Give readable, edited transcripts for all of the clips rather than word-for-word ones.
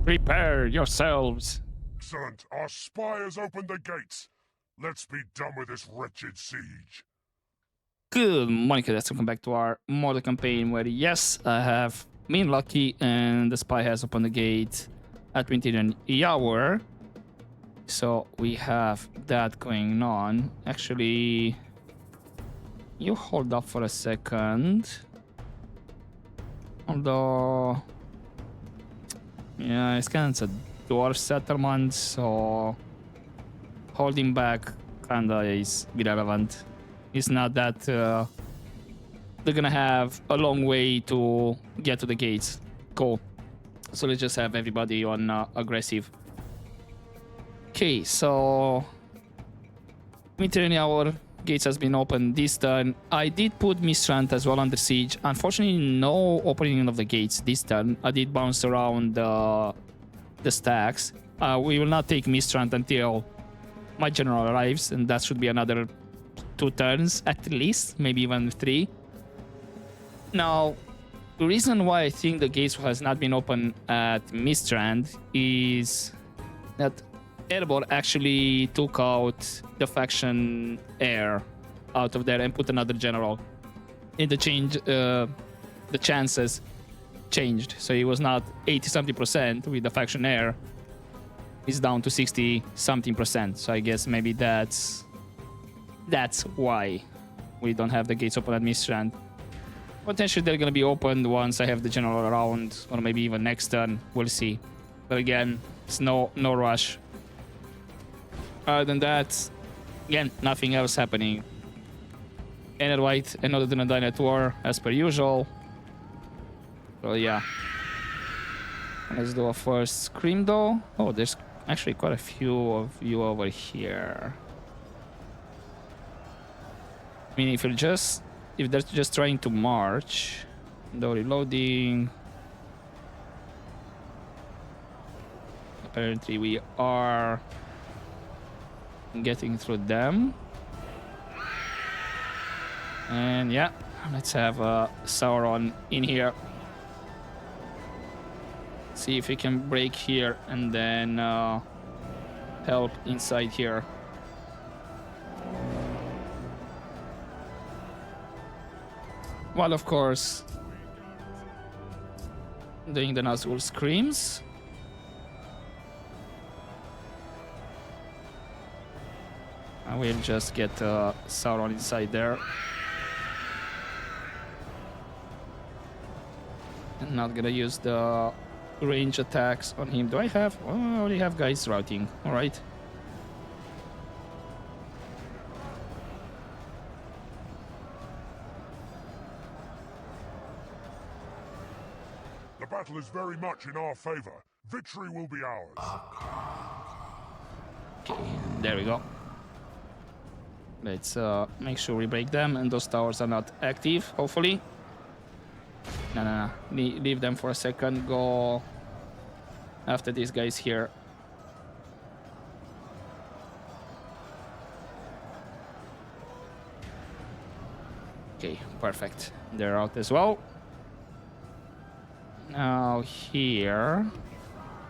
Prepare yourselves. Excellent. Our spy has opened the gates. Let's be done with this wretched siege. Good morning, cadets. Welcome back to our Mordor campaign where, yes, I have been lucky and the spy has opened the gate at Vindsvept EUR. So we have that going on. Actually, you hold up for a second. Although, yeah, it's kind of a dwarf settlement, so holding back kinda is irrelevant. It's not that they're gonna have a long way to get to the gates. Cool. So let's just have everybody on aggressive. Okay, so Vindsvept EUR gates has been opened this turn. I did put Mistrant as well under siege. Unfortunately, no opening of the gates this turn. I did bounce around the stacks. We will not take Mistrant until my general arrives, and that should be another 2 turns at least, maybe even 3. Now, the reason why I think the gates has not been open at Mistrand is that Erebor actually took out the faction heir out of there and put another general. In the change, the chances changed, so it was not 80-something% with the faction heir. It's down to 60-something%. So I guess maybe that's why we don't have the gates open at Mistrand. Potentially they're gonna be opened once I have the general around, or maybe even next turn. We'll see. But again, it's no rush. Other than that, again, nothing else happening. Enter White and Northern Dynamite at war as per usual. So yeah. Let's do a first scream though. Oh, there's actually quite a few of you over here. I mean, if they're just trying to march, though reloading. Apparently we are getting through them. And yeah, let's have Sauron in here. See if we can break here and then help inside here. Well, of course, doing the Nazgul screams. I will just get Sauron inside there. I'm not gonna use the range attacks on him. Do I have? Oh, I already have guys routing. All right. The battle is very much in our favor. Victory will be ours. Okay, there we go. Let's make sure we break them and those towers are not active, hopefully. No. Leave them for a second. Go after these guys here. Okay, perfect. They're out as well. Now here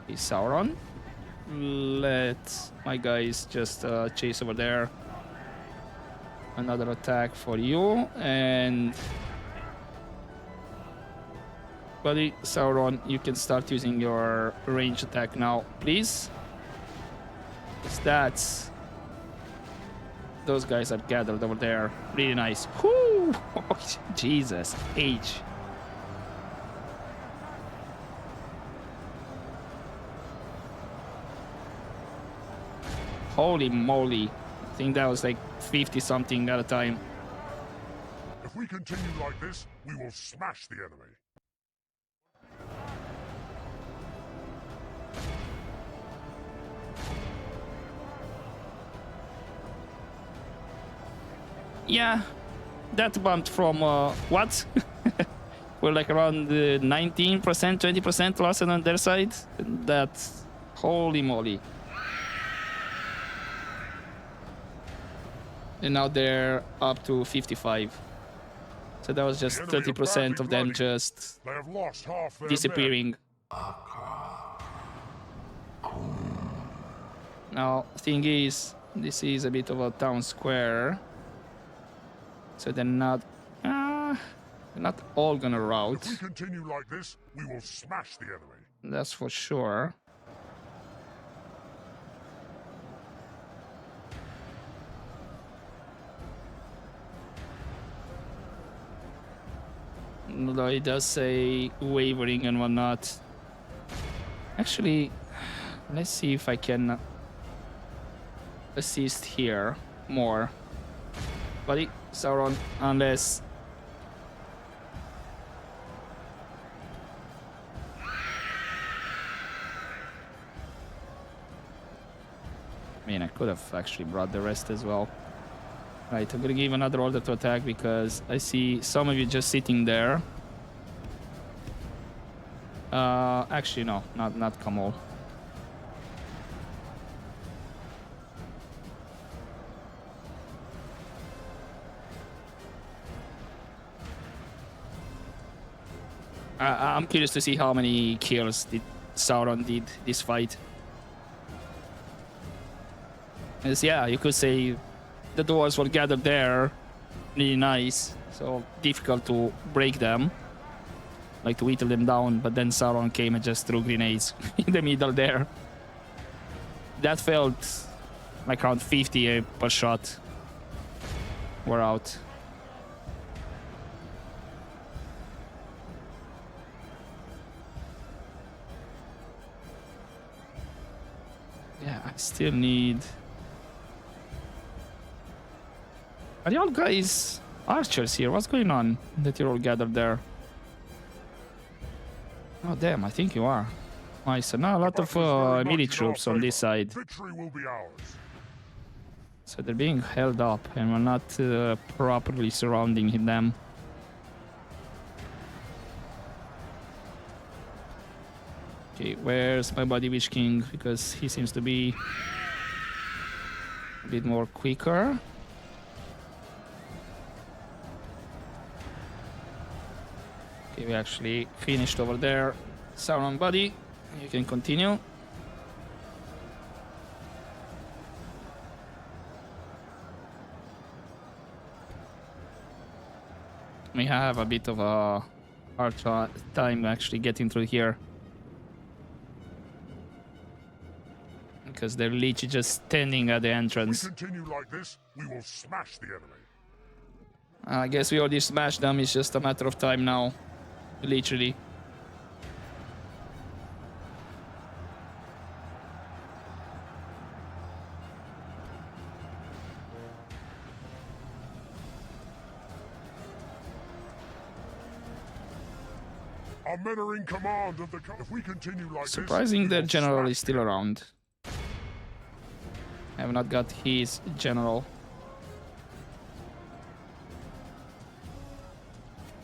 is Sauron. Let my guys just chase over there. Another attack for you, and buddy Sauron, you can start using your range attack now, please. That's those guys are gathered over there. Really nice. Whoo! Oh, Jesus H. Holy moly. I think that was like 50-something at a time. If we continue like this, we will smash the enemy. Yeah, that bumped from what? We're like around 19%, 20% loss on their side. That's holy moly. And now they're up to 55. So that was just 30% of them just They have lost half their disappearing. Now, thing is, this is a bit of a town square, so they're not all gonna rout. If we continue like this, we will smash the enemy. That's for sure. Although it does say wavering and whatnot. Actually, let's see if I can assist here more. Buddy, Sauron, unless... I mean, I could have actually brought the rest as well. Right, I'm gonna give another order to attack because I see some of you just sitting there. Actually, no, not Kamal. I'm curious to see how many kills did Sauron did this fight. Because, yeah, you could say the dwarves were gathered there, really nice, so difficult to break them, like to whittle them down, but then Sauron came and just threw grenades in the middle there. That felt like around 50 per shot. We're out. Yeah, I still need... Are you all guys archers here? What's going on that you're all gathered there? Oh, damn, I think you are. Nice. So now a lot of melee troops on this side. Victory will be ours. So they're being held up and we're not properly surrounding them. Okay, where's my buddy Witch King? Because he seems to be a bit more quicker. Okay, we actually finished over there. Sauron, buddy, you can continue. We have a bit of a hard time actually getting through here. Because they're literally just standing at the entrance. If we continue like this, we will smash the enemy. I guess we already smashed them. It's just a matter of time now. Literally. Our men are in command of the... If we continue like Surprising this, that general is still around. I have not got his general.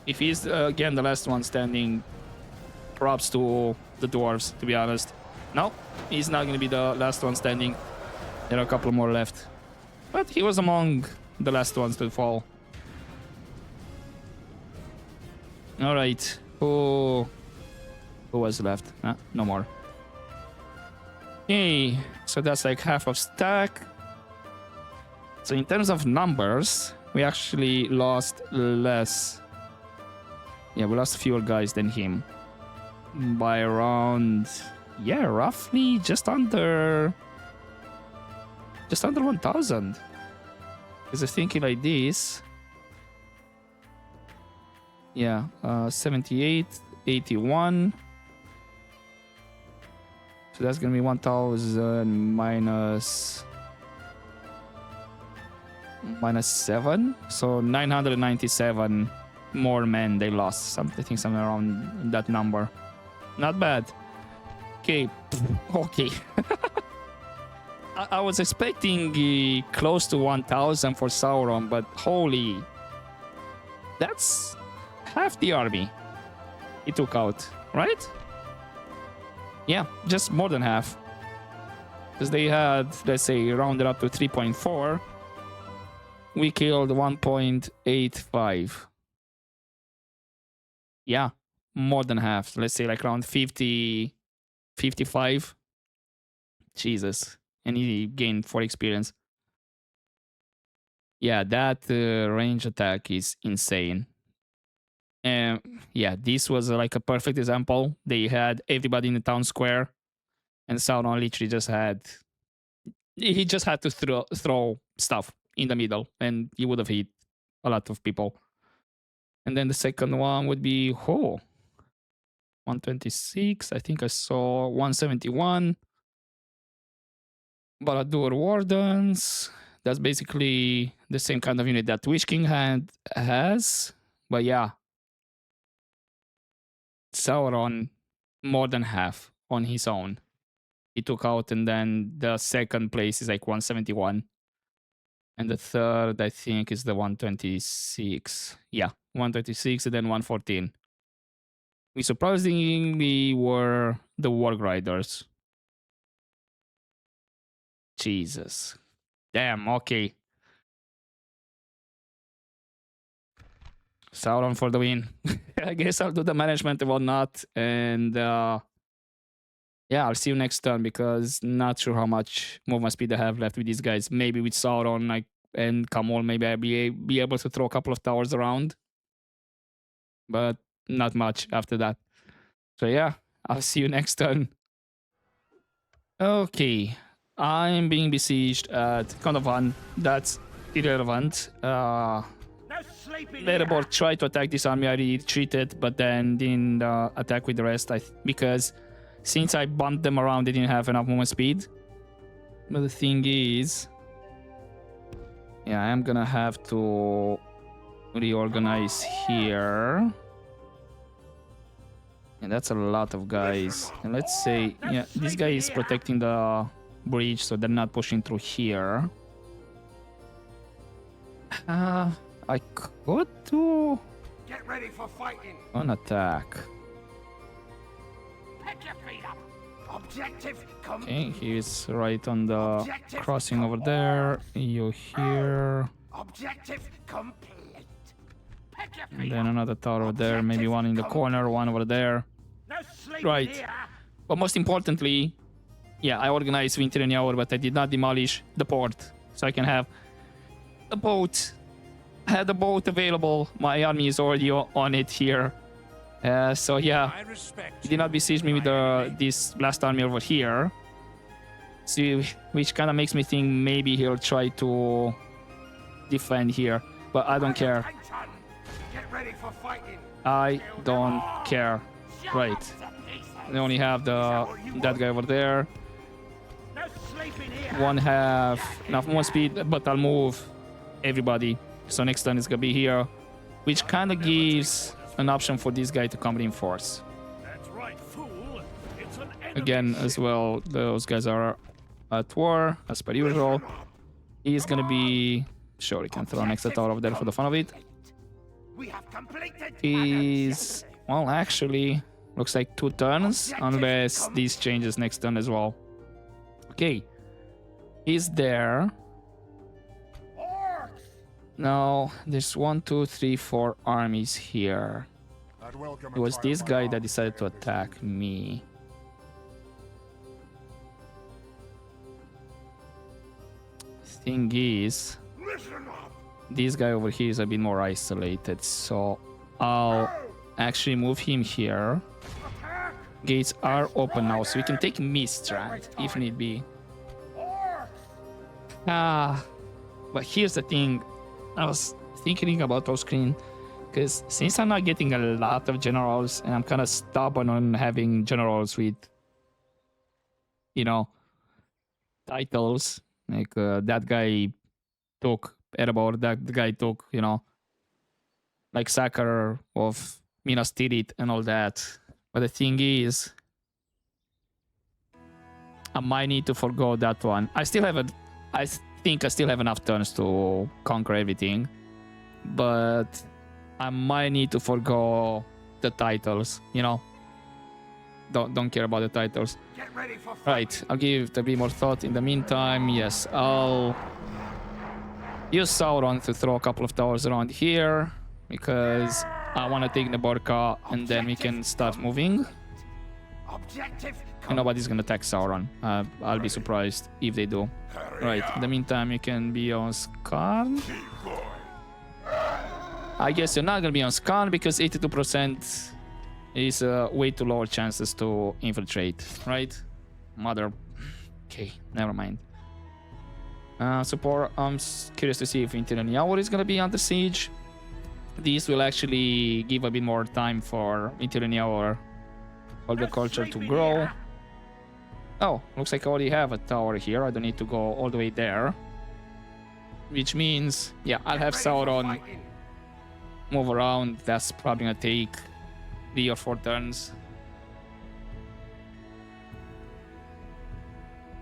If he's again the last one standing, props to the dwarves, to be honest. No, he's not going to be the last one standing. There are a couple more left. But he was among the last ones to fall. Alright, who was left? No more. Okay, so that's like half of stack. So in terms of numbers, we actually lost less. Yeah, we lost fewer guys than him. By around, yeah, roughly just under 1,000. Because I'm thinking like this. Yeah, 78, 81. So that's gonna be 1,000 minus 7. So 997 more men they lost. I think somewhere around that number. Not bad. Okay. Okay. I was expecting close to 1,000 for Sauron, but holy, that's half the army he took out, right? Yeah, just more than half. Because they had, let's say, rounded up to 3.4. We killed 1.85. Yeah, more than half. Let's say like around 50, 55. Jesus. and he gained 4 experience. Yeah, that range attack is insane. And yeah, this was like a perfect example. They had everybody in the town square, and Sauron literally just had he just had to throw stuff in the middle, and he would have hit a lot of people. And then the second one would be 126. I think I saw 171. Baladur Wardens. That's basically the same kind of unit that Witch King has. But yeah, Sauron more than half on his own. He took out, and then the second place is like 171. And the third, I think, is the 126. Yeah, 126 and then 114. We surprisingly were the Warg Riders. Jesus. Damn, okay. Sauron for the win. I guess I'll do the management and whatnot. And yeah, I'll see you next turn, because not sure how much movement speed I have left with these guys. Maybe with Sauron and Kamol, maybe I'll be able to throw a couple of towers around. But not much after that. So yeah, I'll see you next turn. Okay, I'm being besieged at Konovan. That's irrelevant. Erebor tried to attack this army. I retreated, but then didn't attack with the rest. Because since I bumped them around, they didn't have enough movement speed. But the thing is, yeah, I'm gonna have to reorganize here. And that's a lot of guys. And let's say, yeah, this guy is protecting the bridge, so they're not pushing through here. I could do Get ready for fighting. an attack. Pick your feet up. Objective Okay, he's right on the crossing over there. You here. Objective complete. Pick your And feet then up. another tower over there. Maybe one in the corner, one over there. No sleep Right. here. But most importantly, yeah, I organized Winter and EUR, but I did not demolish the port. So I can have the boat. I had the boat available. My army is already on it here. So yeah, he did not besiege me with this last army over here. See, which kind of makes me think maybe he'll try to defend here. But I don't care. Attention. Get ready for fighting. I don't care. Right. They only have that guy over there. No sleep in here. One have enough more speed, but I'll move everybody. So next turn is gonna be here, which kind of gives an option for this guy to come reinforce. That's right, fool. It's an enemy Again, as well, those guys are at war, as per usual. He's gonna be... Sure, he can throw an extra tower over there for the fun of it. We have completed. He's... Well, actually, looks like 2 turns, unless this changes next turn as well. Okay. He's there. Now, there's 1, 2, 3, 4 armies here. It was this guy that decided to attack me. Thing is, this guy over here is a bit more isolated, so I'll actually move him here. Gates are open now, so we can take Mistrand if need be. But here's the thing. I was thinking about off screen, because since I'm not getting a lot of generals, and I'm kind of stubborn on having generals with, you know, titles, like that guy took Erebor, that guy took, you know, like Sakar of Minas Tirith and all that. But the thing is, I might need to forgo that one. I think I still have enough turns to conquer everything, but I might need to forgo the titles, you know. Don't care about the titles. Get ready for Right, I'll give it a bit more thought. In the meantime, yes, I'll use Sauron to throw a couple of towers around here, because I want to take the Borka and then we can start moving. Objective And nobody's gonna attack Sauron. I'll be surprised if they do. Right, in the meantime, you can be on Skarn. I guess you're not gonna be on Skarn because 82% is way too low chances to infiltrate, right? Mother. Okay, never mind. Support, I'm curious to see if EUR is gonna be under siege. This will actually give a bit more time for EUR all the culture to grow. Oh, looks like I already have a tower here. I don't need to go all the way there. Which means, yeah, I'll have Sauron move around. That's probably gonna take 3 or 4 turns.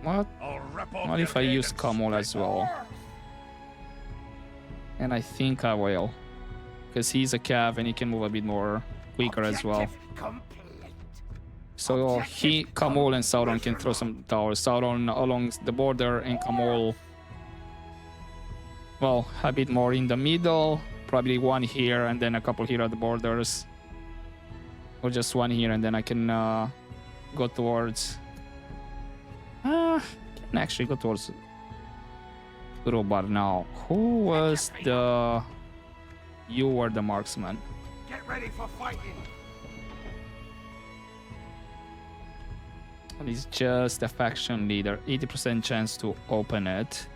What if I use Kamol as well? And I think I will. Because he's a cav and he can move a bit more quicker as well. So Kamol and Sauron can throw some towers. Sauron along the border and Kamol, well, a bit more in the middle. Probably one here and then a couple here at the borders. Or just one here and then I can go towards... can actually go towards Robar now. Who was the... You were the marksman. Get ready for fighting. He's just a faction leader. 80% chance to open it.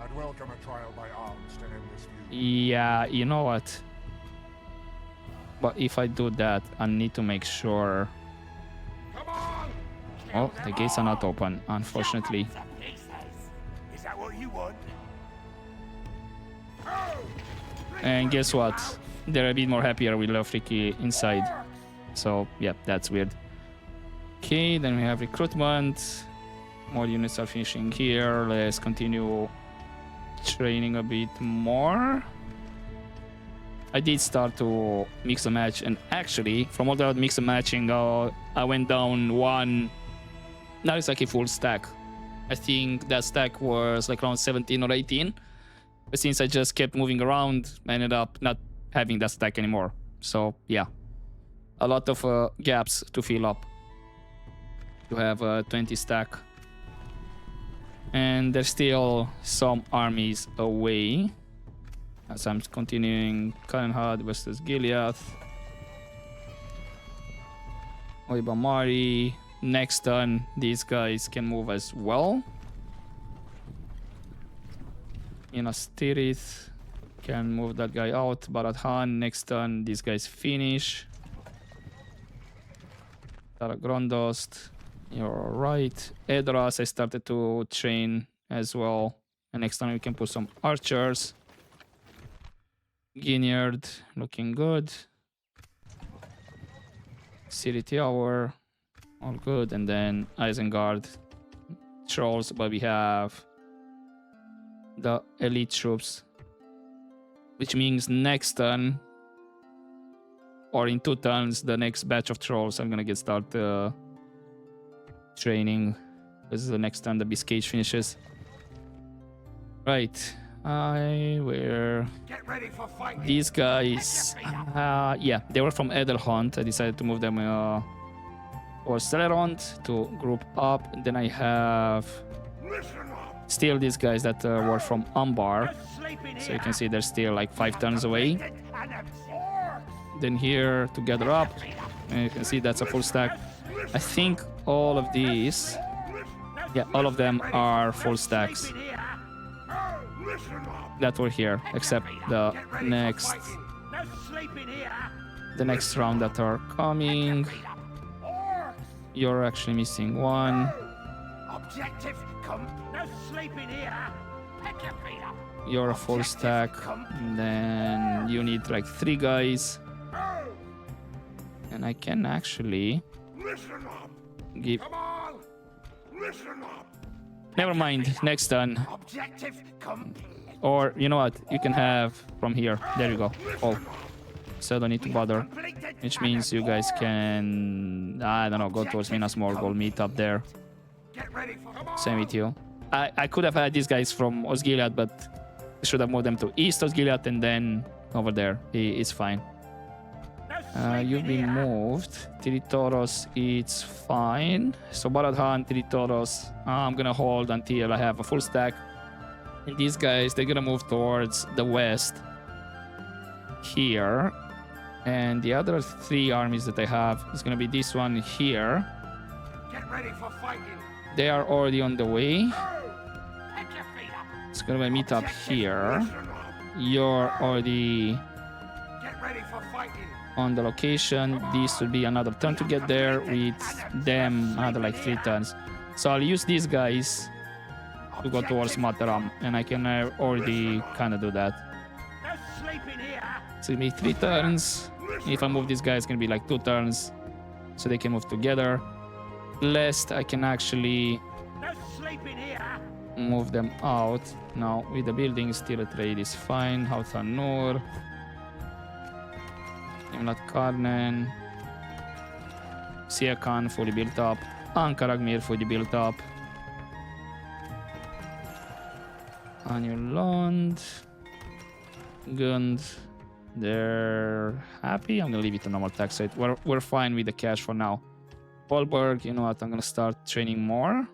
I'd welcome a trial by arms to end this feud. Yeah, you know what? But if I do that, I need to make sure... Come on. Oh, the gates are not open, unfortunately. Is that what you want? And guess what? They're a bit more happier with Lofriki inside. So, yeah, that's weird. Okay, then we have recruitment. More units are finishing here. Let's continue training a bit more. I did start to mix and match, and actually, from all that mix and matching, I went down one. Now it's like a full stack. I think that stack was like around 17 or 18. But since I just kept moving around, I ended up not having that stack anymore. So, yeah. A lot of gaps to fill up. To have a 20 stack. And there's still some armies away. As I'm continuing Kalenhad versus Gilead. Oibamari. Next turn, these guys can move as well. Inastirith can move that guy out. Baradhan, next turn, these guys finish. Taragrondost, you're right. Edras, I started to train as well. And next time we can put some archers. Ginyard, looking good. City Tower, all good. And then Isengard, trolls, but we have the elite troops, which means next turn or in 2 turns the next batch of trolls I'm gonna get started training. This is the next turn the Biscage finishes. Right, Get ready for fighting. these guys, yeah, they were from Edelhunt. I decided to move them or Celeront to group up. And then I have still these guys that were from Umbar, so you can see they're still like 5 turns away. Then here to gather up, and you can see that's a full stack. I think all of these, yeah, all of them are full stacks that were here, except the next round that are coming. You're actually missing one. Objective no sleeping here. Pick your feet up. You're a full stack. And then you need like 3 guys. And I can actually give... Never mind, next turn. Or, you know what, you can have from here. There you go. Oh. So don't need to bother. Which means you guys can, I don't know, go towards Minas Morgul, meet up there. Same with you. I could have had these guys from Osgiliath, but I should have moved them to East Osgiliath and then over there. It's fine. You've been moved. Tiritoros, it's fine. So Baradhan, Tiritoros, I'm gonna hold until I have a full stack. And these guys, they're gonna move towards the west here. And the other 3 armies that I have is gonna be this one here. Get ready for fighting. They are already on the way. Pick your feet up. It's gonna meet up Objective, here. listen up. You're already Get ready for fighting. on the location. This will be another turn to get there, with them another like 3 turns. So I'll use these guys to go towards Mataram, and I can already kind of do that. No sleeping here. It's gonna be 3 turns. If I move these guys, it's gonna be like 2 turns, so they can move together. Lest I can actually No sleeping here. move them out. Now with the building, still a trade is fine. Hautan Nur, Imlat Karnen, Siakan fully built up, Ankaragmir fully built up, Anulond, Gund, they're happy. I'm gonna leave it to normal tax rate. We're fine with the cash for now. Volberg, you know what? I'm gonna start training more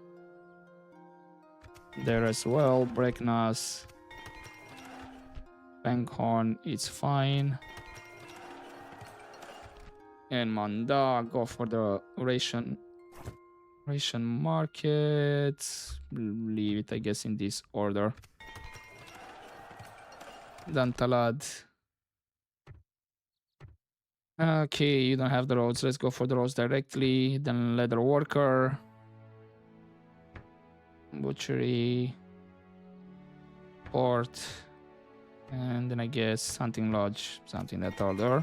there as well. Breknas, Bankhorn, it's fine. And Manda, go for the ration market. Leave it, I guess, in this order. Dantalad. Okay, you don't have the roads. Let's go for the roads directly. Then leather worker, butchery, port, and then I guess hunting lodge, something that order.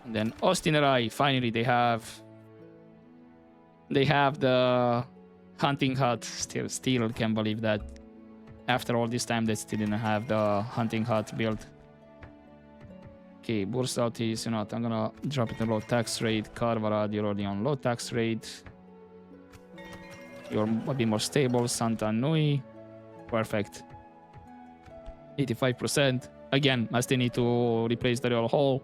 And then Ostinerai. Finally, they have the hunting hut. Still can't believe that. After all this time, they still didn't have the hunting hut built. Okay, Bursautis, you know what, I'm gonna drop it to low tax rate. Karvarad, you're already on low tax rate. You're a bit more stable. Santa Nui, perfect. 85%. Again, I still need to replace the royal hall,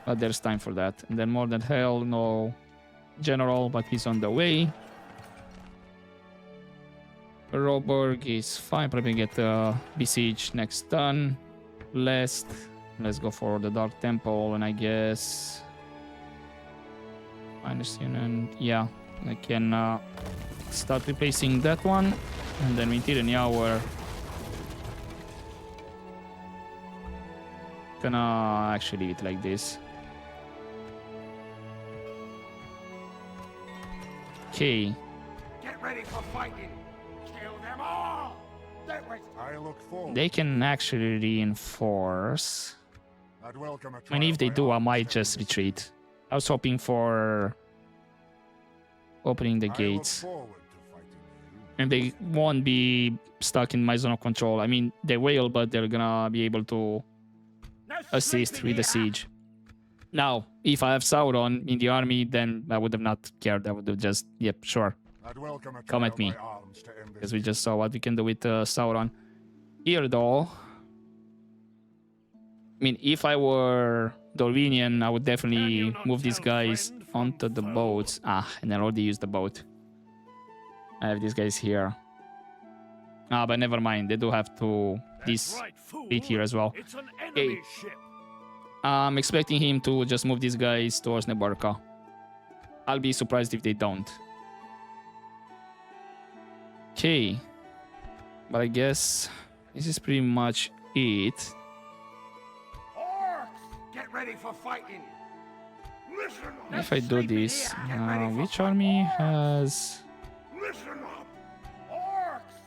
but there's time for that. And then more than hell, no general, but he's on the way. Roborg is fine, probably get besiege next turn. Let's go for the Dark Temple, and I guess minus unit. Yeah, I can start replacing that one, and then with Tyranny Hour, gonna actually leave it like this. Okay. Get ready for fighting. Kill them all. Don't waste. I look forward. They can actually reinforce. I'd welcome a I mean, if they trial do, by I might arms. just retreat. I was hoping for opening the I look gates, forward to fighting you. and they won't be stuck in my zone of control. I mean, they will, but they're gonna be able to No assist sleeping with the here. siege. Now, if I have Sauron in the army, then I would have not cared. I would have just, yep, sure, I'd welcome a come at trial me. by arms to end this because we just saw what we can do with Sauron. Here, though, I mean, if I were Dorvinian, I would definitely move these guys onto the boats. And I already used the boat. I have these guys here. But never mind. They do have to this bit here as well. It's an Okay. enemy ship. I'm expecting him to just move these guys towards Nebarka. I'll be surprised if they don't. Okay. But I guess this is pretty much it. Orcs, get ready for fighting. Listen up. If I do this, which army has... Listen up. Orcs,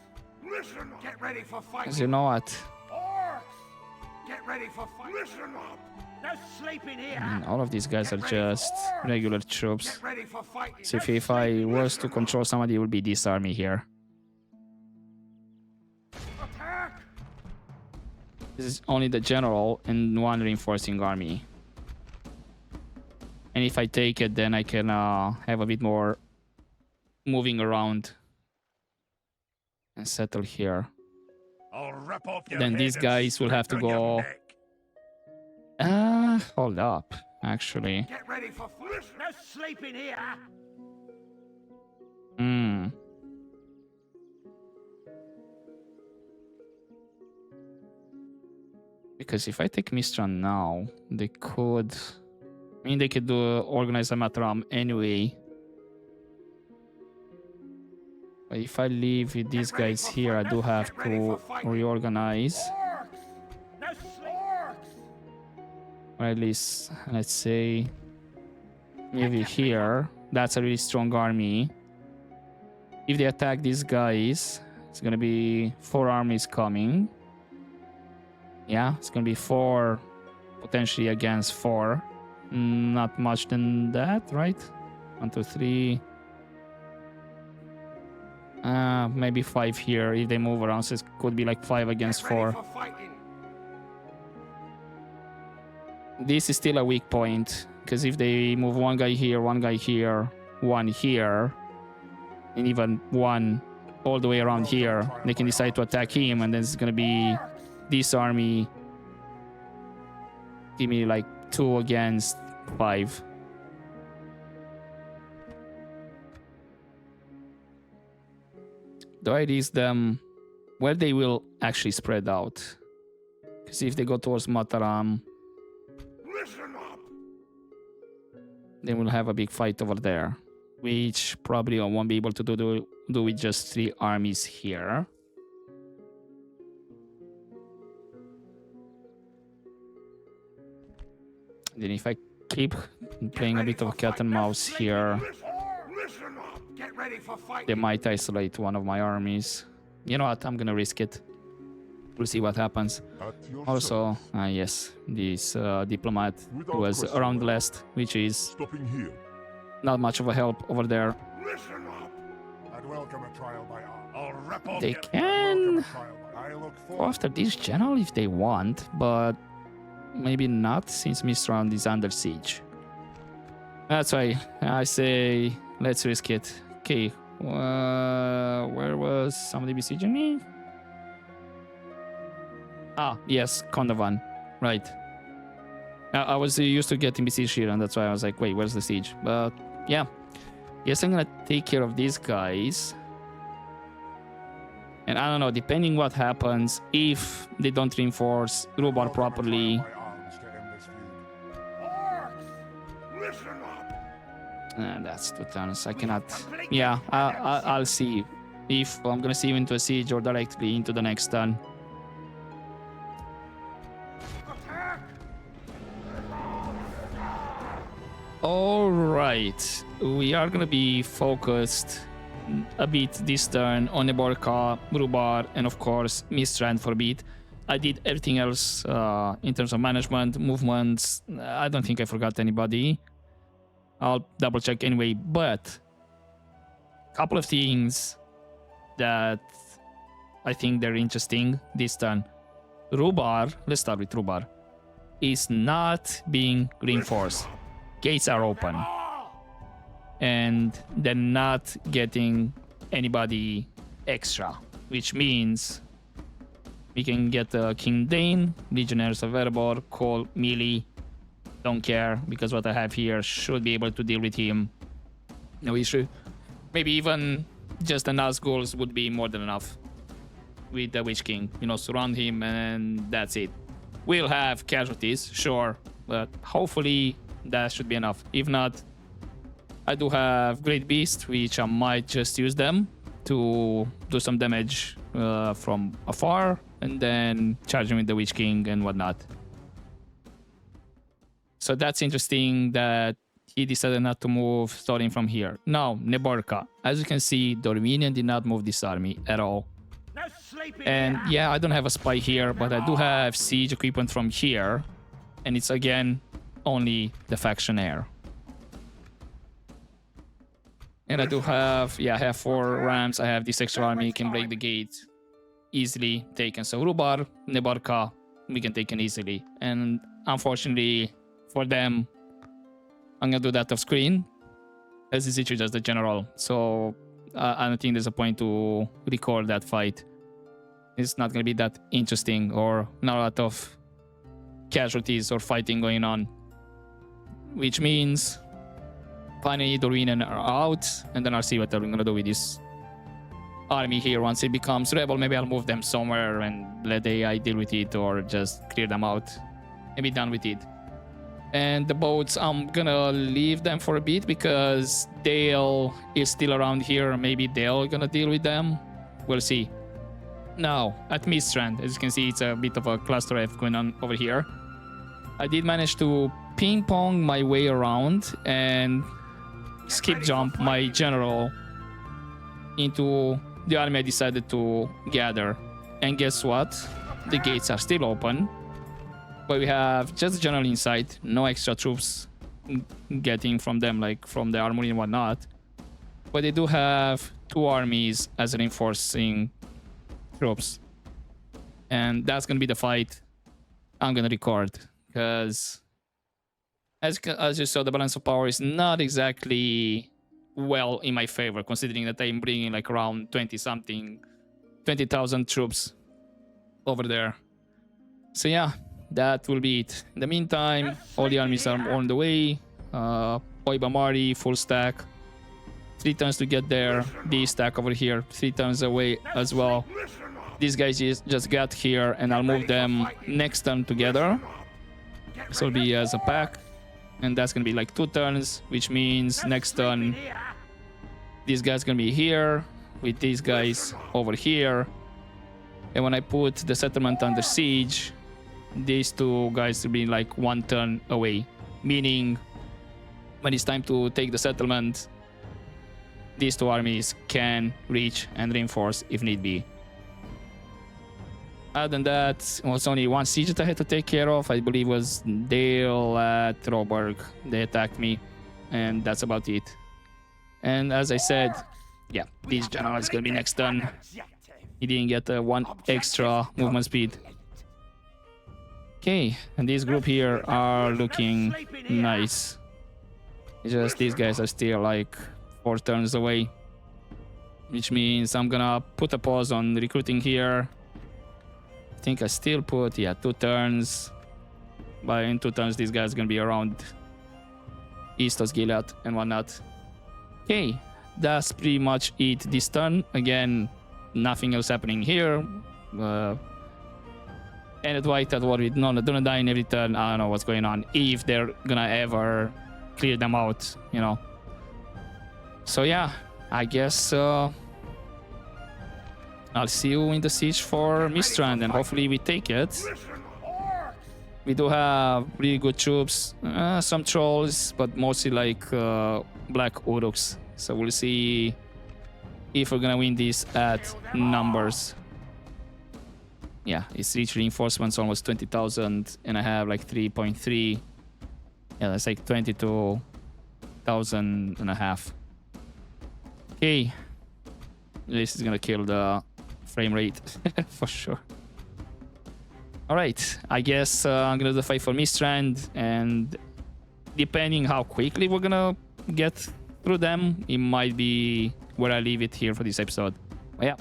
listen up. Get ready for fighting. You know what? Orcs, get ready for fighting. Listen up. No sleeping here. I mean, all of these guys are just regular troops. Get ready for fighting. So if I was to control somebody, it would be this army here. Attack. This is only the general and one reinforcing army. And if I take it, then I can have a bit more moving around and settle here. I'll rip off your Then head these and guys will have to split on your go neck. Hold up, actually. Get ready for fight. No sleeping here. Hmm. Because if I take Mistran now, they could... I mean, they could organize a Matram anyway. But if I leave with these guys here, I do have to reorganize. No sleep. Or at least, let's say, maybe here. That's a really strong army. If they attack these guys, it's gonna be 4 armies coming. Yeah, it's gonna be 4 potentially against 4. Not much than that, right? 1, 2, 3. Maybe 5 here if they move around. So it could be like 5 against 4. This is still a weak point, because if they move one guy here, one here, and even one all the way around here, they can decide to attack him, and then it's gonna be this army. Give me like 2 against 5. Do I raise them where they will actually spread out? Because if they go towards Mataram, they will have a big fight over there, which probably I won't be able to do with just 3 armies here. Then if I keep playing a bit of cat and mouse here, they might isolate one of my armies. You know what? I'm gonna risk it. We'll see what happens. Also, yes, this diplomat was around the last, which is not much of a help over there. They can go after this general if they want, but maybe not, since Mistran is under siege. That's why I say let's risk it. Okay, where was somebody besieging me? Ah, yes, Kondovan. Right. I was used to getting besieged here, and that's why I was like, wait, where's the siege? But yeah, yes, I'm gonna take care of these guys. And I don't know, depending what happens, if they don't reinforce Rubar properly. That's 2 turns. I cannot. Yeah, I'll see if I'm gonna see him into a siege or directly into the next turn. All right, we are gonna be focused a bit this turn on Eborka, Rubar, and of course Mistran for a bit. I did everything else in terms of management, movements. I don't think I forgot anybody. I'll double check anyway, but a couple of things that I think they're interesting this turn. Rubar, let's start with Rubar, is not being reinforced. Gates are open. And they're not getting anybody extra, which means we can get King Dane, Legionnaires of Erebor, Cole, melee. Don't care, because what I have here should be able to deal with him. No issue. Maybe even just the Nazguls would be more than enough with the Witch King. You know, surround him and that's it. We'll have casualties, sure, but hopefully that should be enough. If not, I do have Great Beast, which I might just use them to do some damage from afar, and then charge him with the Witch King and whatnot. So that's interesting that he decided not to move starting from here. Now, Neborka. As you can see, the Armenian did not move this army at all. And yeah, I don't have a spy here, but I do have siege equipment from here. And it's again only the faction heir. And I do have, yeah, I have 4 rams. I have this extra army, can break the gate easily taken. So Rubar, Neborka, we can take it easily. And unfortunately for them, I'm gonna do that off screen, as is literally just the general. So I don't think there's a point to record that fight. It's not gonna be that interesting, or not a lot of casualties or fighting going on. Which means finally the Rhunish are out, and then I'll see what I'm gonna do with this army here. Once it becomes rebel, maybe I'll move them somewhere and let the AI deal with it, or just clear them out and be done with it. And the boats, I'm gonna leave them for a bit because Dale is still around here. Maybe Dale gonna deal with them. We'll see. Now, at Mistrand, as you can see, it's a bit of a cluster F going on over here. I did manage to ping pong my way around and skip jump my general into the army I decided to gather. And guess what? The gates are still open. But we have just the general inside, no extra troops getting from them, like from the armory and whatnot. But they do have 2 armies as reinforcing troops. And that's going to be the fight I'm going to record. Because as you saw, the balance of power is not exactly well in my favor, considering that I'm bringing like around 20,000 troops over there. So yeah. That will be it. In the meantime, all the armies are on the way. Oibamari, full stack. 3 turns to get there. D stack over here, 3 turns away as well. These guys just got here, and I'll move them next turn together. So it'll be as a pack. And that's gonna be like 2 turns, which means next turn, these guys gonna be here, with these guys over here. And when I put the settlement under siege, these 2 guys will be like 1 turn away, meaning when it's time to take the settlement, these 2 armies can reach and reinforce if need be. Other than that, it was only 1 siege that I had to take care of. I believe it was Dale at Roberg. They attacked me, and that's about it. And as I said, yeah, this general is gonna be next turn. He didn't get 1 extra movement speed. Okay, and this group here are looking nice. It's just these guys are still like 4 turns away. Which means I'm gonna put a pause on recruiting here. I think I still put, yeah, 2 turns. But in 2 turns, these guys are gonna be around East of Gilead and whatnot. Okay, that's pretty much it this turn. Again, nothing else happening here. And at White at war with don't die in every turn. I don't know what's going on. If they're gonna ever clear them out, you know. So yeah, I guess I'll see you in the siege for Mistrand, and hopefully we take it. We do have really good troops, some trolls, but mostly like black Uruks. So we'll see if we're gonna win this at numbers. Yeah, it's reach reinforcements almost 20,000, and I have like 3.3. Yeah, that's like 22,000 and a half. Okay, this is gonna kill the frame rate for sure. All right, I guess I'm gonna do the fight for Mistrand, and depending how quickly we're gonna get through them, it might be where I leave it here for this episode. But yeah,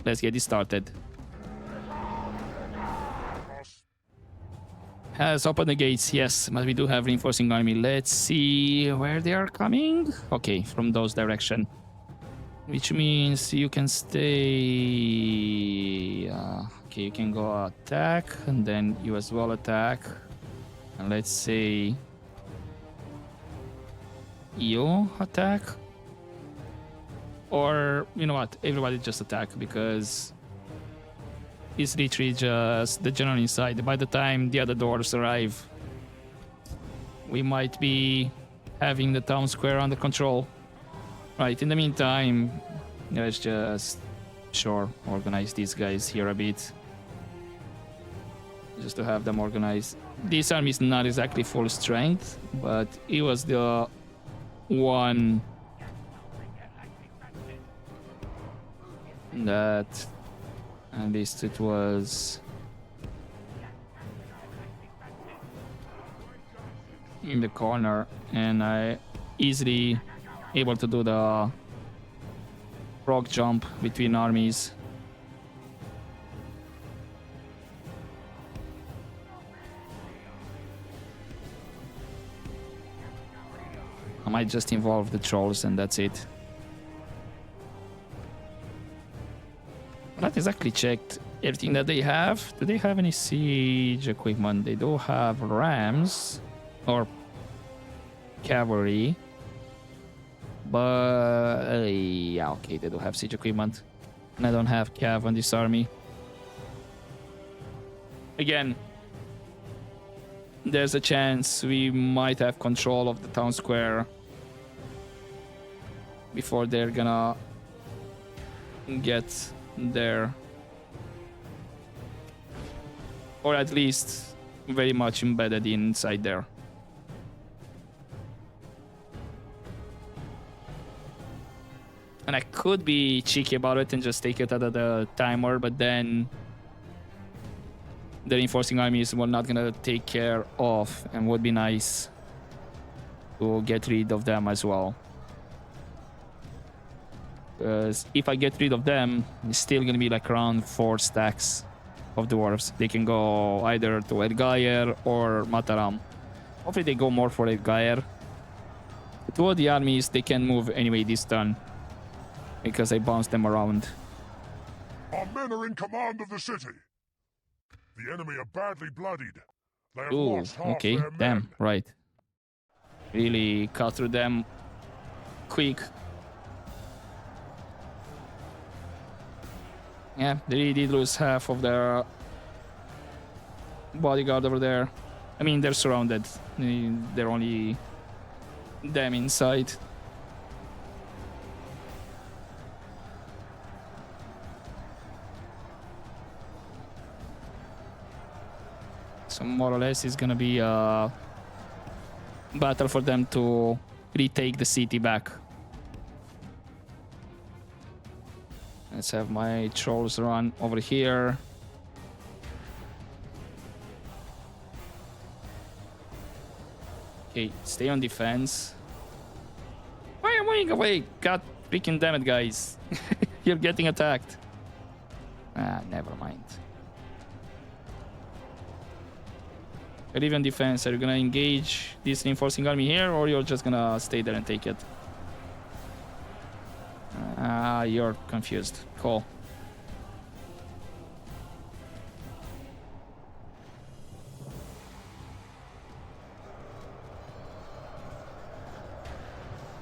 let's get this started. Has opened the gates, yes, but we do have reinforcing army. Let's see where they are coming. Okay, from those direction. Which means you can stay... okay, you can go attack, and then you as well attack. And let's say... you attack. Or, you know what, everybody just attack, because... is literally just the general inside. By the time the other dwarves arrive, we might be having the town square under control. Right, in the meantime, let's just, organize these guys here a bit. Just to have them organized. This army is not exactly full strength, but it was the one that... at least it was in the corner, and I easily able to do the rock jump between armies. I might just involve the trolls and that's it. Not exactly checked everything that they have. Do they have any siege equipment? They do have rams or cavalry. But yeah, okay, they do have siege equipment. And I don't have cav on this army. Again, there's a chance we might have control of the town square before they're gonna get there. Or at least very much embedded inside there. And I could be cheeky about it and just take it out of the timer, but then the reinforcing armies were not gonna take care of, and would be nice to get rid of them as well. Because if I get rid of them, it's still gonna be like around 4 stacks of dwarves. They can go either to Edgair or Mataram. Hopefully they go more for Edgair. Two of the armies they can move anyway this turn, because I bounced them around. Our men are in command of the city. The enemy are badly bloodied. They have Ooh, lost half okay, their men. damn, right. Really cut through them quick. Yeah, they did lose half of their bodyguard over there. I mean, they're surrounded. They're only them inside. So more or less it's gonna be a battle for them to retake the city back. Let's have my trolls run over here. Okay, stay on defense. Why am I moving away? God freaking damn it, guys. You're getting attacked. Ah, never mind. But even defense, are you gonna engage this reinforcing army here, or you're just gonna stay there and take it? Ah, you're confused. Cool.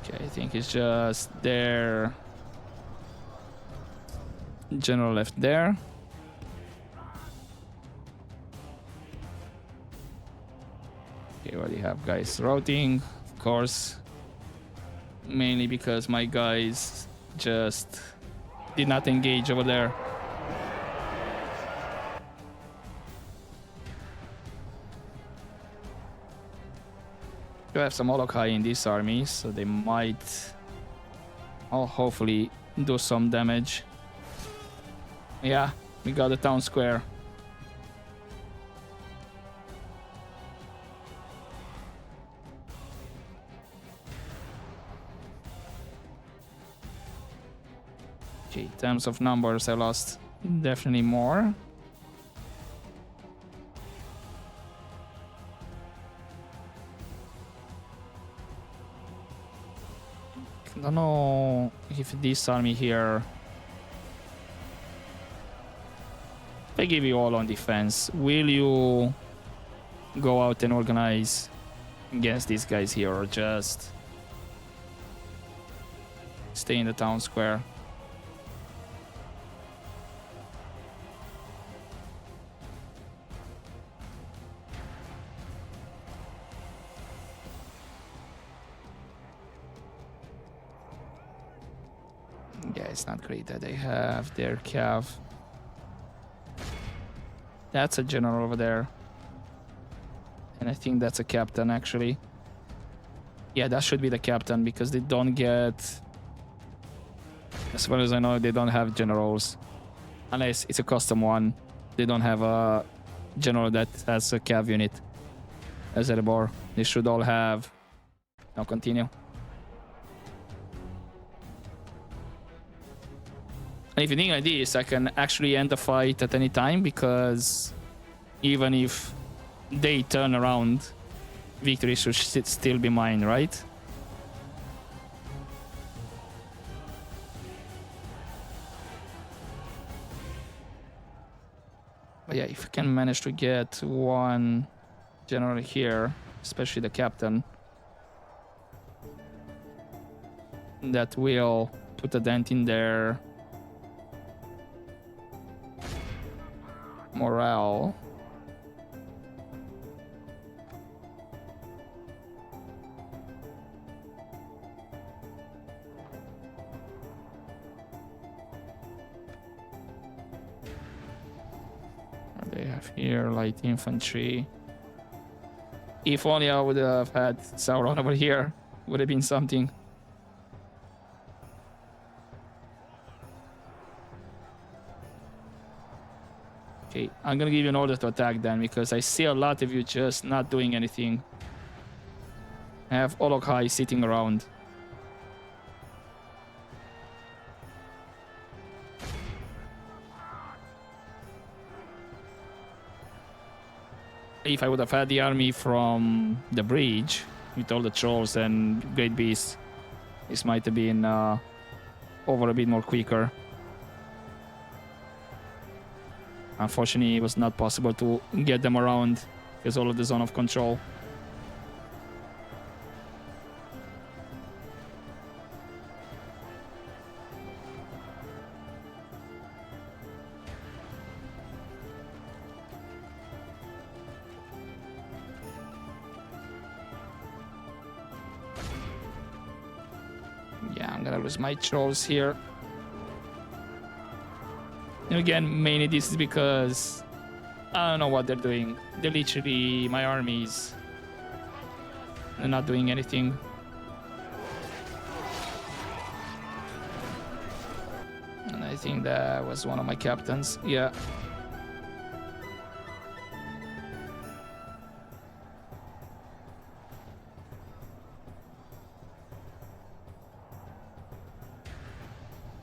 Okay, I think it's just their general left there. Okay, what do you have, guys? Routing, of course. Mainly because my guys just did not engage over there. You have some Molokai in this army, so they might hopefully do some damage. Yeah, we got the town square. Okay, in terms of numbers, I lost definitely more. I don't know if this army here... If I give you all on defense, will you go out and organize against these guys here, or just stay in the town square? Yeah, it's not great that they have their cav. That's a general over there. And I think that's a captain, actually. Yeah, that should be the captain, because they don't get... As far as I know, they don't have generals. Unless it's a custom one. They don't have a general that has a cav unit as Erebor. They should all have... Now continue. And if you think like this, I can actually end the fight at any time, because even if they turn around, victory should still be mine, right? But yeah, if we can manage to get one general here, especially the captain, that will put a dent in their morale. They have here light infantry. If only I would have had Sauron over here, would have been something. Okay, I'm gonna give you an order to attack then, because I see a lot of you just not doing anything. I have Olokai sitting around. If I would have had the army from the bridge with all the trolls and great beasts, this might have been over a bit more quicker. Unfortunately, it was not possible to get them around because all of the zone of control. Yeah, I'm gonna lose my trolls here. And again, mainly this is because I don't know what they're doing. They're literally my armies. They're not doing anything. And I think that was one of my captains. Yeah.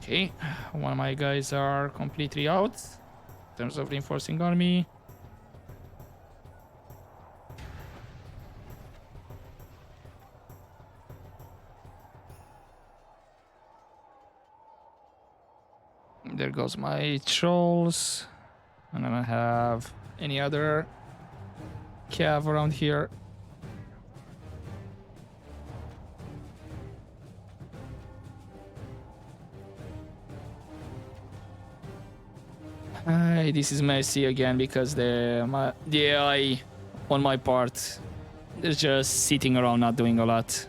Okay, one of my guys are completely out in terms of reinforcing army. There goes my trolls. And then I have any other cav around here. This is messy again because the AI on my part, they're just sitting around not doing a lot.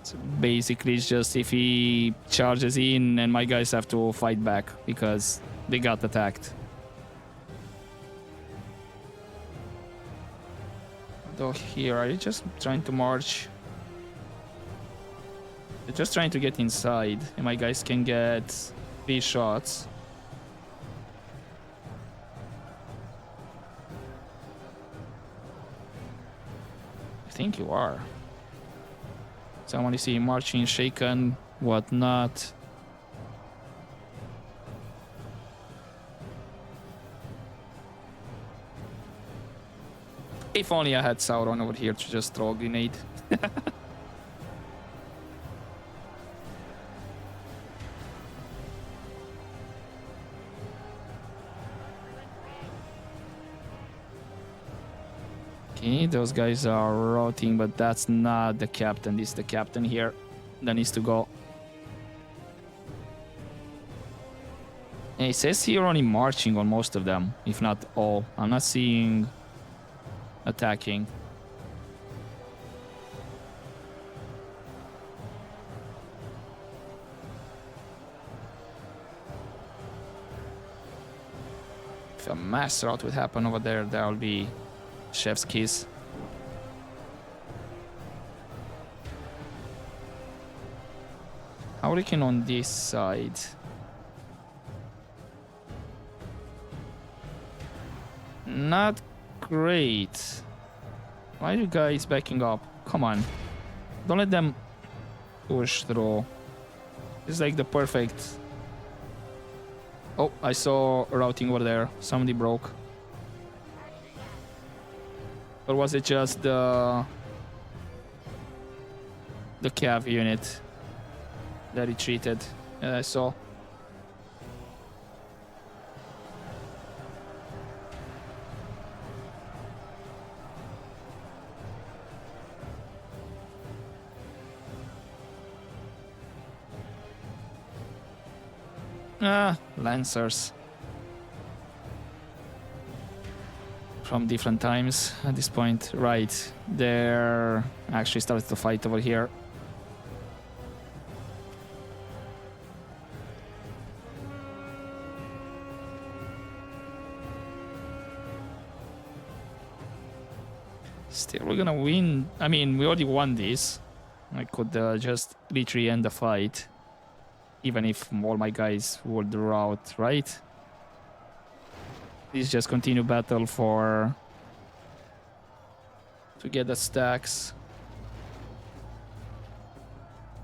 So basically it's just if he charges in and my guys have to fight back because they got attacked. Though here, are you just trying to march? They're just trying to get inside, and my guys can get 3 shots. I think you are. So I want to see marching, shaken, whatnot. If only I had Sauron over here to just throw a grenade. Okay, those guys are routing, but that's not the captain. This is the captain here that needs to go. And it says here only marching on most of them, if not all. I'm not seeing attacking. If a mass rout would happen over there, that would be chef's kiss. Hurricane on this side. Not great. Why are you guys backing up? Come on. Don't let them push through. It's like the perfect... Oh, I saw routing over there. Somebody broke. Or was it just the the cav unit that retreated. I saw. Lancers. From different times at this point. Right. They're actually started to fight over here. Still, we're gonna win. I mean, we already won this. I could just literally end the fight. Even if all my guys would rout, right? Please just continue battle for... to get the stacks.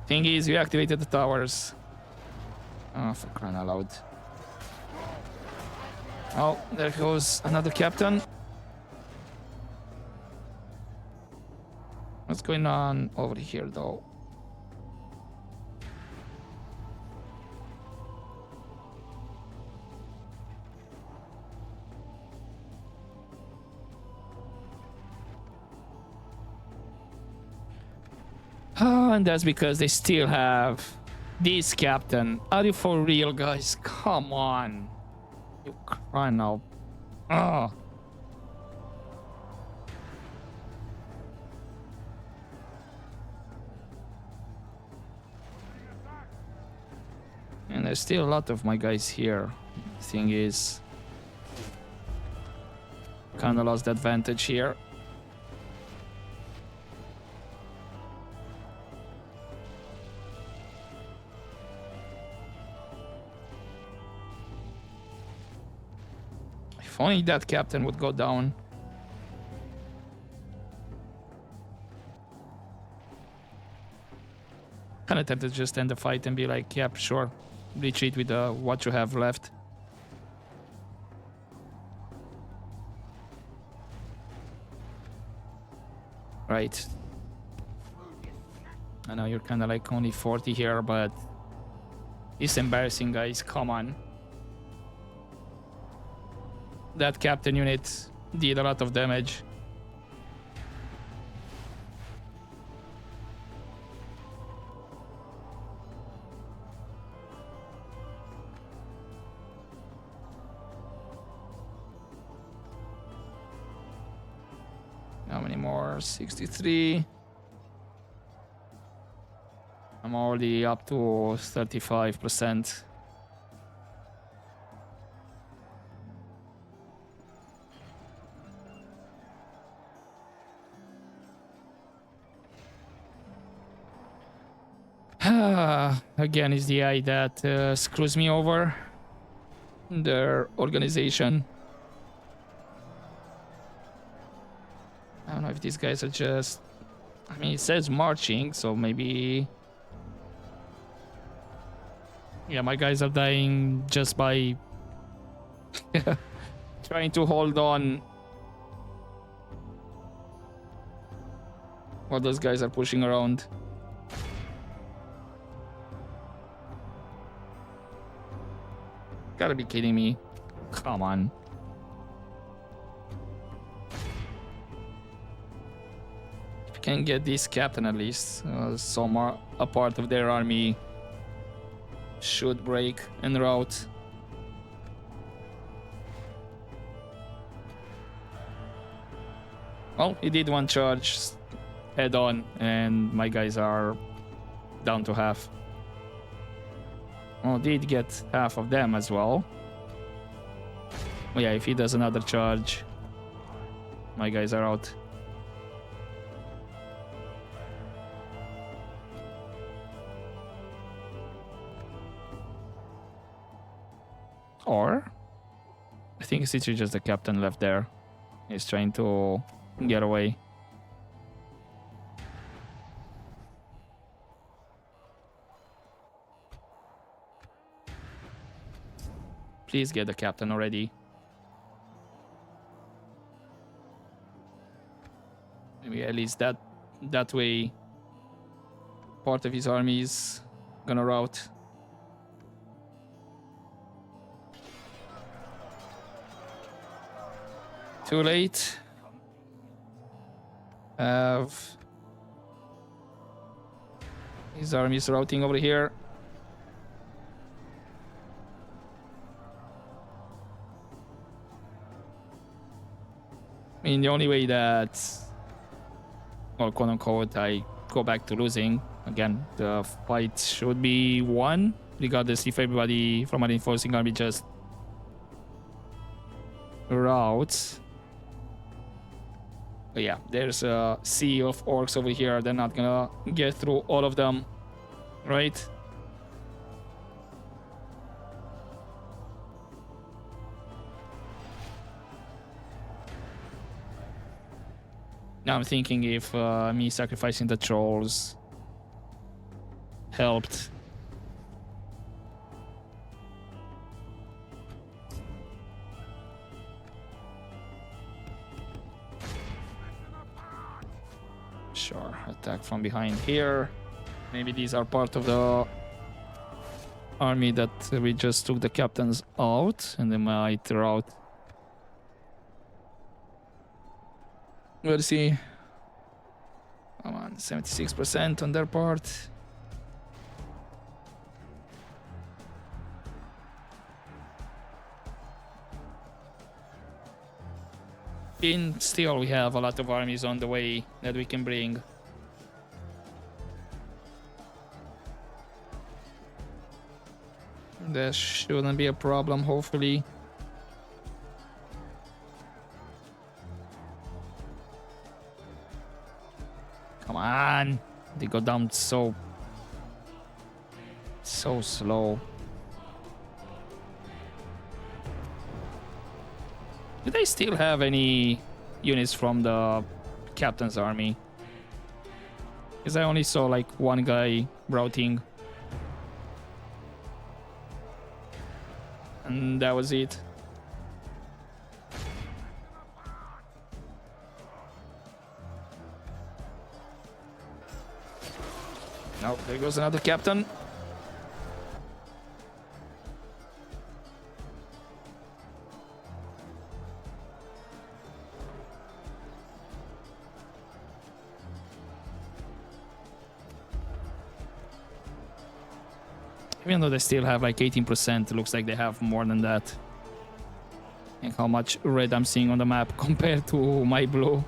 Thing is, we activated the towers. Oh, for crying out loud. Oh, there goes another captain. What's going on over here, though? Oh, and that's because they still have this captain. Are you for real, guys? Come on. You crying out. Oh. And there's still a lot of my guys here. Thing is, kind of lost the advantage here. If only that captain would go down. Kind of tempted to just end the fight and be like, yep, sure. Retreat with what you have left. Right. I know you're kind of like only 40 here, but it's embarrassing, guys. Come on. That captain unit did a lot of damage. How many more? 63. I'm already up to 35%. Again, is the AI that screws me over. Their organization. I don't know if these guys are just... I mean, it says marching, so maybe... Yeah, my guys are dying just by... trying to hold on. While those guys are pushing around. Gotta be kidding me. Come on. If you can get this captain at least, some a part of their army should break and rout. Well, he did one charge head on, and my guys are down to half. Oh, did get half of them as well. Oh, yeah, if he does another charge, my guys are out. Or, I think it's literally just the captain left there. He's trying to get away. Please get the captain already. Maybe at least that way part of his army is gonna rout. Too late. His army is routing over here. I mean, the only way that, well, quote unquote, I go back to losing, again, the fight should be won, regardless if everybody from my reinforcing army just routes. But yeah, there's a sea of orcs over here. They're not gonna get through all of them, right? Now I'm thinking if me sacrificing the trolls helped. Sure, attack from behind here. Maybe these are part of the army that we just took the captains out, and they might rout. We'll see. Come on, 76% on their part. Still, we have a lot of armies on the way that we can bring. There shouldn't be a problem, hopefully. Come on! They go down so slow. Do they still have any units from the captain's army? Because I only saw like one guy routing. And that was it. Oh, there goes another captain. Even though they still have like 18%, it looks like they have more than that. And how much red I'm seeing on the map compared to my blue.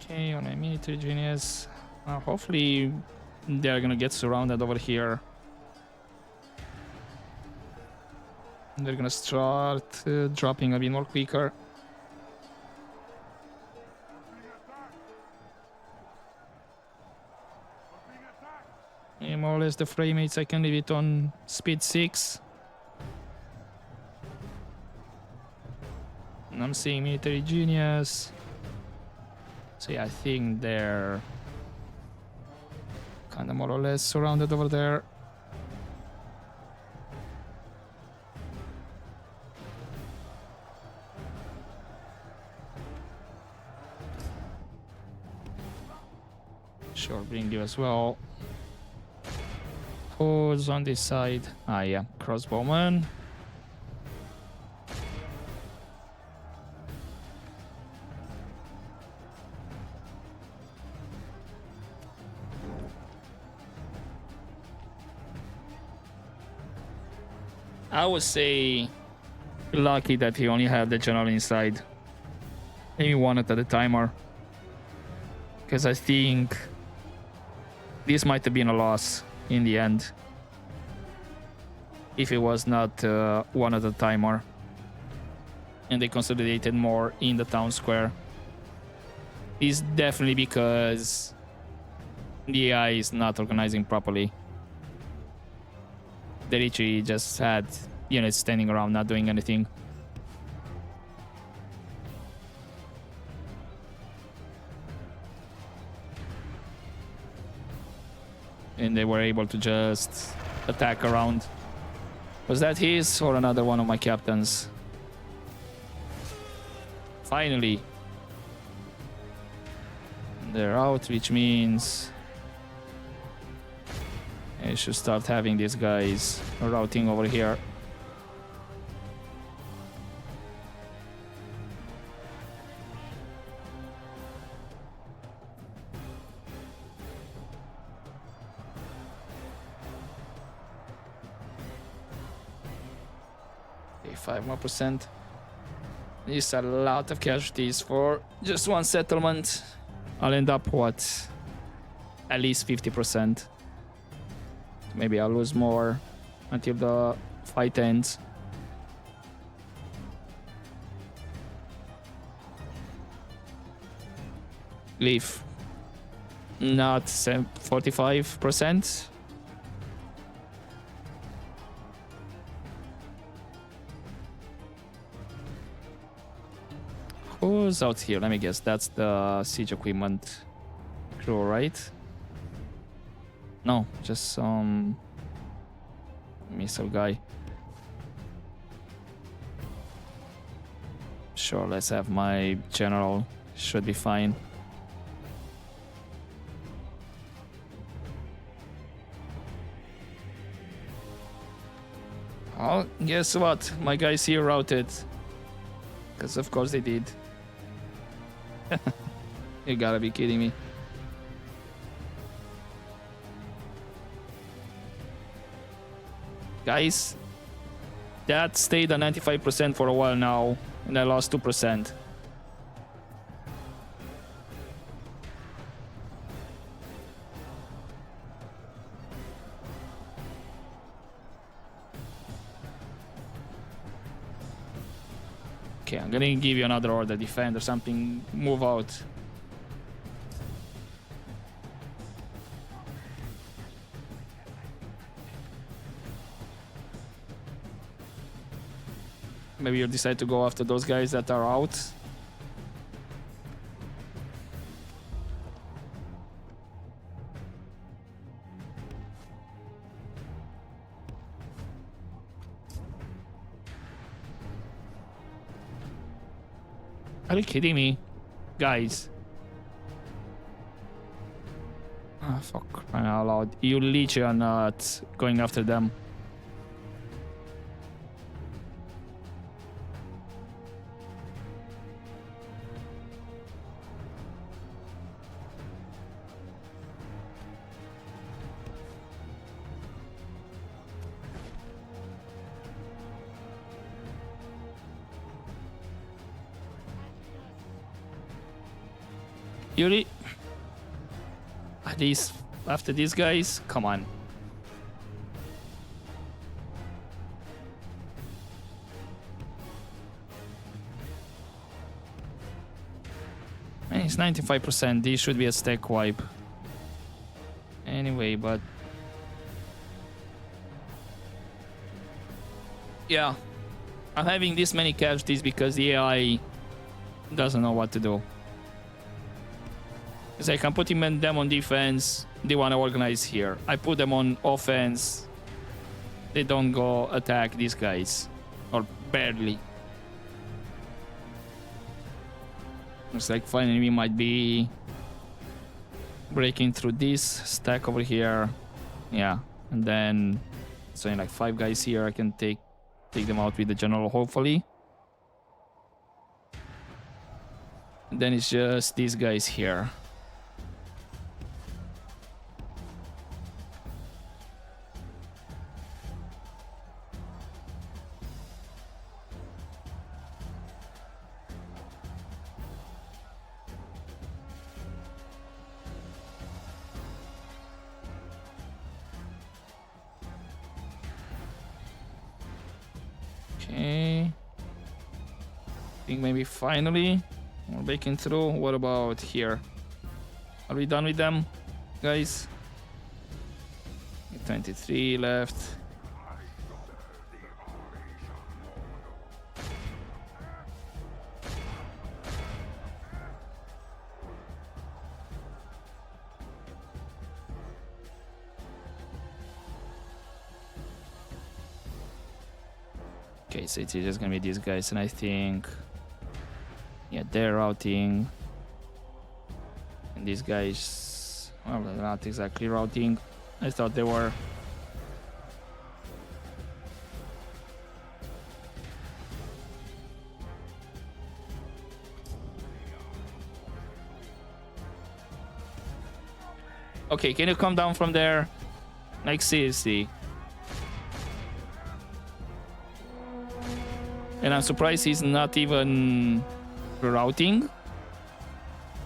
Okay, on a military genius. Hopefully they're gonna get surrounded over here. They're gonna start dropping a bit more quicker. Yeah, more or less the frame rates, I can leave it on speed 6. And I'm seeing military genius. So yeah, I think they're kind of more or less surrounded over there. Sure, bring you as well. Who's on this side? Ah, yeah, crossbowman. I would say lucky that he only had the general inside. Maybe one at a timer. Because I think this might have been a loss in the end. If it was not one at a timer. And they consolidated more in the town square. It's definitely because the AI is not organizing properly. They literally just had units standing around not doing anything. and they were able to just attack around. Was that his or another one of my captains? Finally. They're out, which means I should start having these guys routing over here. Okay, 5% more. These are a lot of casualties for just one settlement. I'll end up, what? At least 50%. Maybe I'll lose more until the fight ends. Leave. Not 45%. Who's out here? Let me guess. That's the siege equipment crew, right? No, just some missile guy. Sure, let's have my general. Should be fine. Oh, guess what? My guys here routed. Because of course they did. You gotta be kidding me. Guys, that stayed at 95% for a while now, and I lost 2%. Okay, I'm gonna give you another order. Defend or something. Move out. Maybe you'll decide to go after those guys that are out. Are you kidding me? Guys. Ah, fuck, crying out loud. You literally are not going after them. Yuri, at least after these guys, come on. Man, it's 95%. These should be a stack wipe. Anyway, but yeah, I'm having this many casualties because the AI doesn't know what to do. It's like I'm putting them on defense, they want to organize here. I put them on offense, they don't go attack these guys. Or barely. Looks like finally we might be breaking through this stack over here. Yeah, and then it's only like 5 guys here. I can take them out with the general, hopefully. And then it's just these guys here. Okay. I think maybe finally we're breaking through. What about here? Are we done with them, guys? 23 left. Okay, so it's just gonna be these guys, and I think, yeah, they're routing, and these guys, well, they're not exactly routing. I thought they were. Okay, can you come down from there? Like, seriously. And I'm surprised he's not even routing.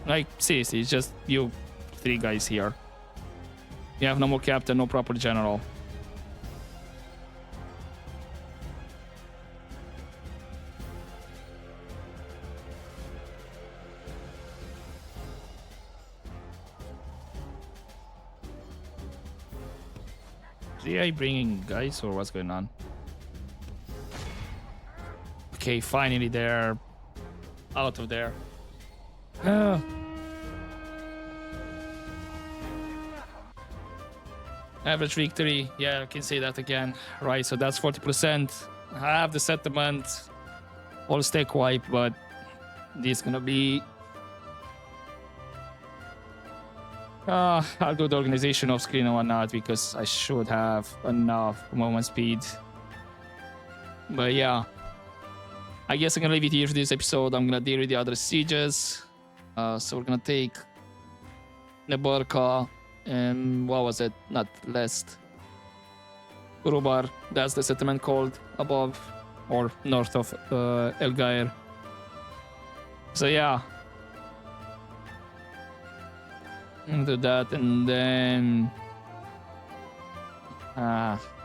Like, seriously, it's just you 3 guys here. You have no more captain, no proper general. Is the AI bringing guys or what's going on? Okay, finally they're out of there. Average victory, yeah, I can say that again. Right, so that's 40%. I have the settlement, all stack wipe, but this is gonna be... I'll do the organization off screen and whatnot because I should have enough movement speed. But yeah, I guess I'm gonna leave it here for this episode. I'm gonna deal with the other sieges. So we're gonna take Neburka and what was it? Not Lest. Urubar, that's the settlement called above or north of Elgair. So yeah. I'm gonna do that and then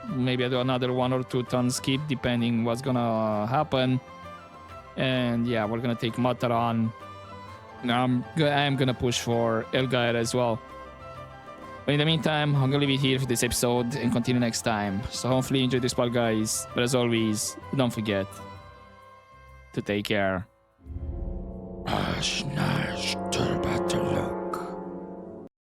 maybe I do another 1 or 2 turn skip depending what's gonna happen. And yeah, we're gonna take Mataran. I'm gonna push for Elgair as well. But in the meantime, I'm gonna leave it here for this episode and continue next time. So hopefully you enjoyed this part, guys. But as always, don't forget to take care. Smash